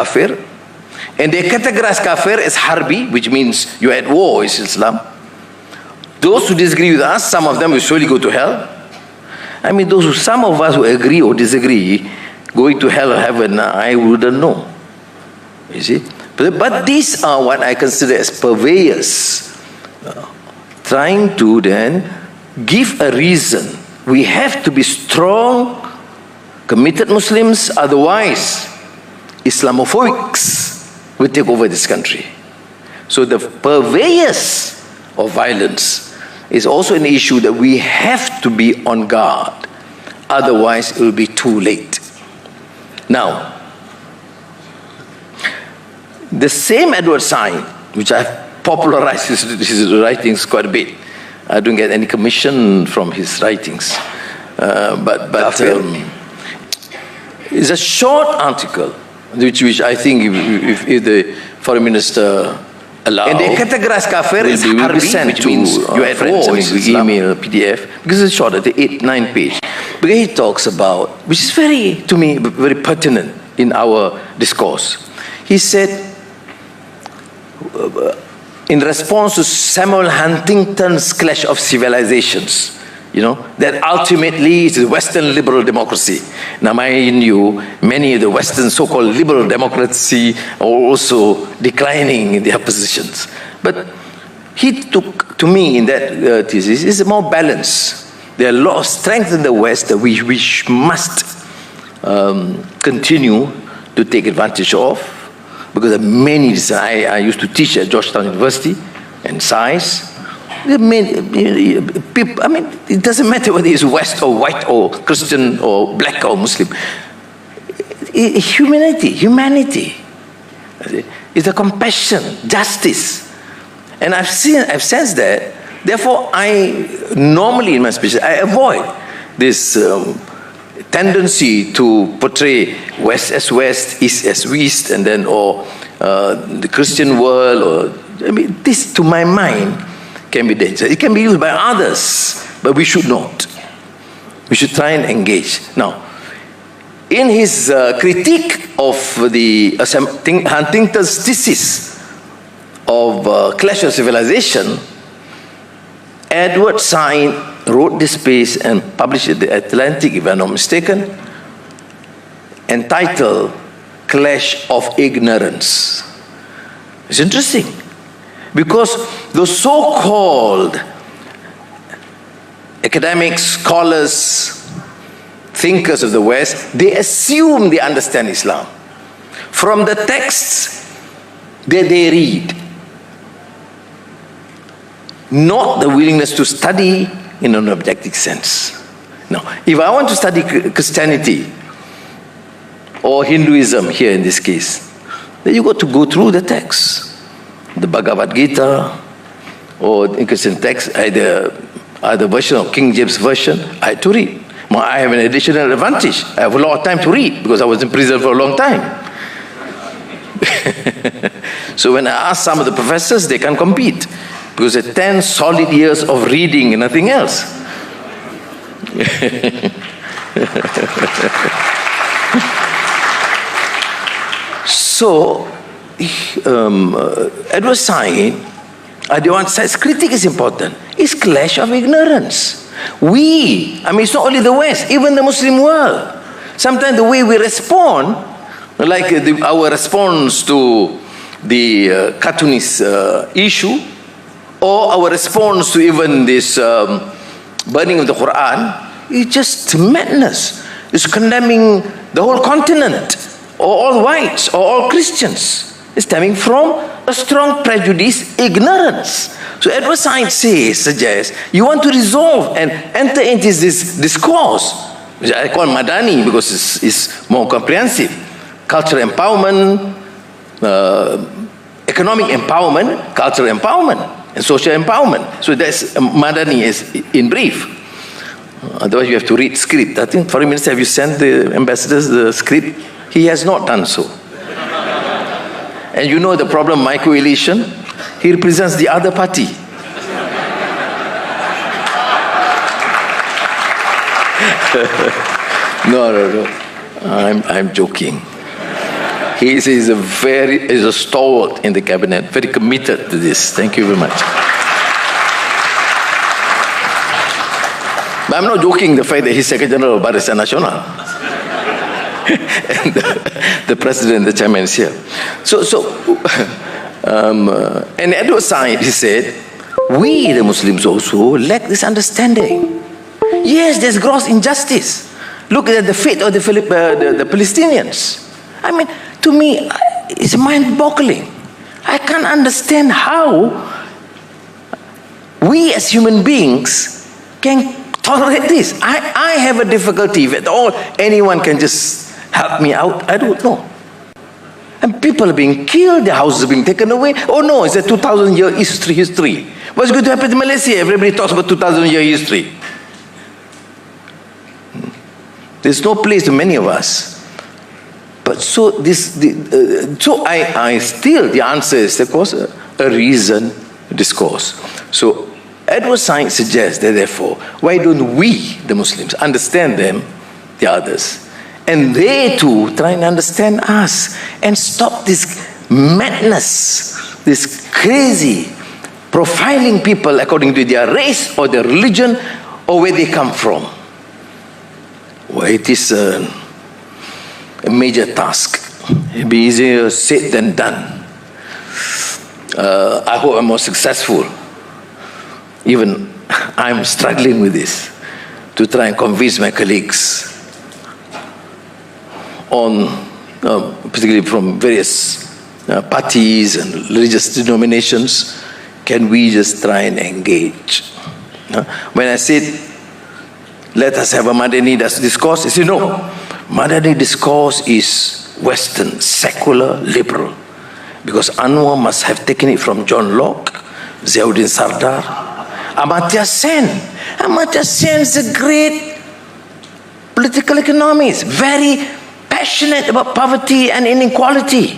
kafir, and they categorize kafir as harbi, which means you're at war with Islam. Those who disagree with us, some of them will surely go to hell. I mean, some of us who agree or disagree, going to hell or heaven, I wouldn't know. You see? But these are what I consider as purveyors, trying to then give a reason. We have to be strong, committed Muslims, otherwise Islamophobics will take over this country. So the purveyors of violence is also an issue that we have to be on guard, otherwise it will be too late. Now, the same Edward Said, which I've popularized his writings quite a bit. I don't get any commission from his writings. It's a short article, which I think if the foreign minister allows, and they categorize kafir as harbi, which means you're at war, with email, PDF, because it's short, at the 8-9 page. Because he talks about, which is to me, very pertinent in our discourse. He said, in response to Samuel Huntington's Clash of Civilizations, that ultimately is a Western liberal democracy. Now, mind you, many of the Western so-called liberal democracy are also declining in their positions. But he took, to me, in that thesis, is more balanced. There are a lot of strength in the West that we must continue to take advantage of. Because there are many, I used to teach at Georgetown University and science. People, I mean, it doesn't matter whether it's West or white or Christian or black or Muslim. Humanity is the compassion, justice. And I've sensed that. Therefore, I normally in my speeches, I avoid this tendency to portray West as West, East as East, and then the Christian world, or I mean, this to my mind can be dangerous. It can be used by others, but we should not. We should try and engage. Now, in his critique of the Huntington's thesis of Clash of Civilization, Edward Said wrote this piece and published it in the Atlantic, if I'm not mistaken, entitled Clash of Ignorance. It's interesting, because those so-called academics, scholars, thinkers of the West, they assume they understand Islam from the texts that they read, not the willingness to study in an objective sense. Now, if I want to study Christianity or Hinduism here in this case, then you got to go through the text, the Bhagavad Gita, or in Christian text, either version or King James version, I had to read. Now, I have an additional advantage. I have a lot of time to read because I was in prison for a long time. So when I ask some of the professors, they can compete because they're 10 solid years of reading and nothing else. So, Edward Said, the one says critique is important. It's clash of ignorance. I mean, it's not only the West, even the Muslim world. Sometimes the way we respond, like our response to the cartoonist issue, or our response to even this burning of the Quran, is just madness. It's condemning the whole continent, or all whites, or all Christians. It's stemming from a strong prejudice, ignorance. So Edward Said suggests, you want to resolve and enter into this discourse, which I call Madani because it's more comprehensive. Cultural empowerment, economic empowerment, cultural empowerment, and social empowerment. So that's Madani is in brief. Otherwise you have to read script. I think Foreign Minister, have you sent the ambassadors the script? He has not done so. And you know the problem, microelection, he represents the other party. No. I'm joking. He's a stalwart in the cabinet, very committed to this. Thank you very much. But I'm not joking the fact that he's Secretary General of Barisan Nasional. And the President, the Chairman is here. And Edward Said, he said, we, the Muslims also, lack this understanding. Yes, there's gross injustice. Look at the fate of the Palestinians. I mean, to me, it's mind-boggling. I can't understand how we as human beings can tolerate this. I have a difficulty. If at all anyone can just help me out, I don't know. And people are being killed, their houses are being taken away. Oh no, it's a 2,000-year history. What's going to happen to Malaysia? Everybody talks about 2,000-year history. There's no place to many of us. But so I still, the answer is, of course, a reasoned discourse. So Edward Said suggests that therefore, why don't we, the Muslims, understand them, the others, and they too try and understand us, and stop this madness, this crazy profiling people according to their race or their religion or where they come from. Well, it is a major task. It'll be easier said than done. I hope I'm more successful. Even I'm struggling with this, to try and convince my colleagues on, particularly from various parties and religious denominations, can we just try and engage? When I said, let us have a Madani discourse, I said, no, Madani discourse is Western, secular, liberal. Because Anwar must have taken it from John Locke, Ziauddin Sardar, Amartya Sen. Amartya Sen is a great political economist, very passionate about poverty and inequality.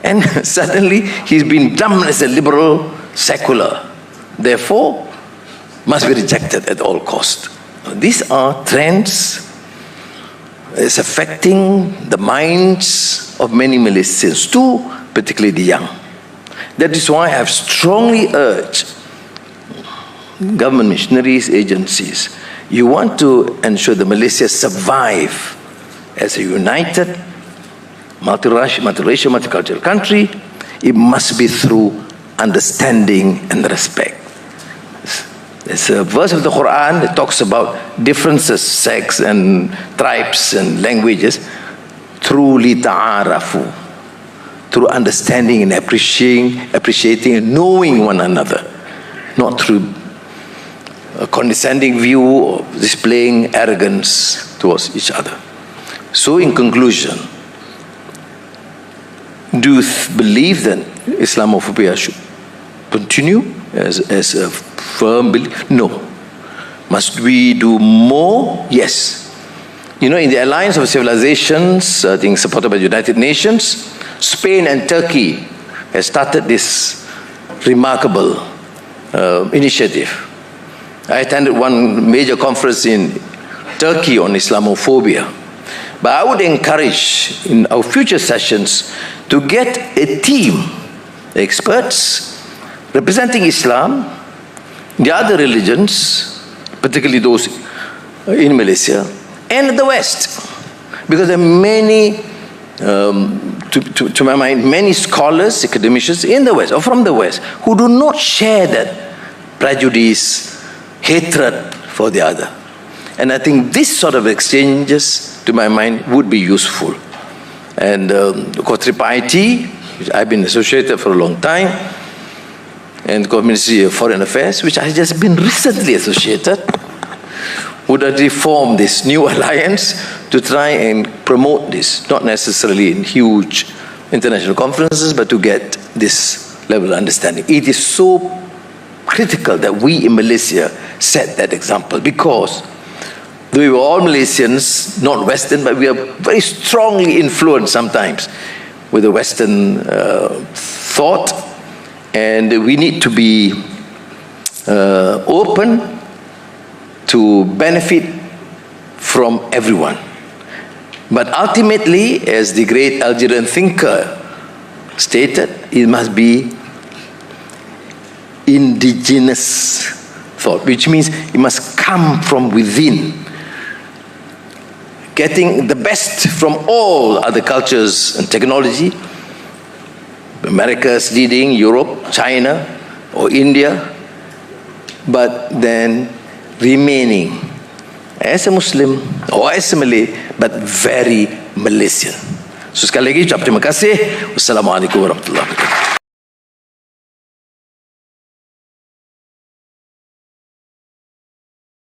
And suddenly he's been dumped as a liberal, secular. Therefore, must be rejected at all costs. These are trends. It's affecting the minds of many Malaysians too, particularly the young. That is why I have strongly urged government missionaries, agencies, you want to ensure that Malaysia survive as a united, multiracial, multicultural country, it must be through understanding and respect. There's a verse of the Quran that talks about differences, sects and tribes and languages, through ta'arafu, through understanding and appreciating and knowing one another, not through a condescending view or displaying arrogance towards each other. So in conclusion, do you believe that Islamophobia should continue as a firm belief? No. Must we do more? Yes. You know, in the Alliance of Civilizations, I think supported by the United Nations, Spain and Turkey has started this remarkable initiative. I attended one major conference in Turkey on Islamophobia. But I would encourage in our future sessions to get a team, experts representing Islam, the other religions, particularly those in Malaysia, and the West. Because there are many, to my mind, many scholars, academicians in the West, or from the West, who do not share that prejudice, hatred for the other. And I think this sort of exchanges, to my mind, would be useful. And of course, TRIPA-IT, which I've been associated for a long time, and the Ministry of Foreign Affairs, which I just been recently associated, would actually form this new alliance to try and promote this, not necessarily in huge international conferences, but to get this level of understanding. It is so critical that we in Malaysia set that example, because we were all Malaysians, not Western, but we are very strongly influenced sometimes with the Western thought, and we need to be open to benefit from everyone. But ultimately, as the great Algerian thinker stated, it must be indigenous thought, which means it must come from within, getting the best from all other cultures and technology. America's leading, Europe, China, or India, but then remaining as a Muslim or as a Malay, but very Malaysian. So sekali lagi ucap terima kasih. Wassalamualaikum warahmatullahi wabarakatuh.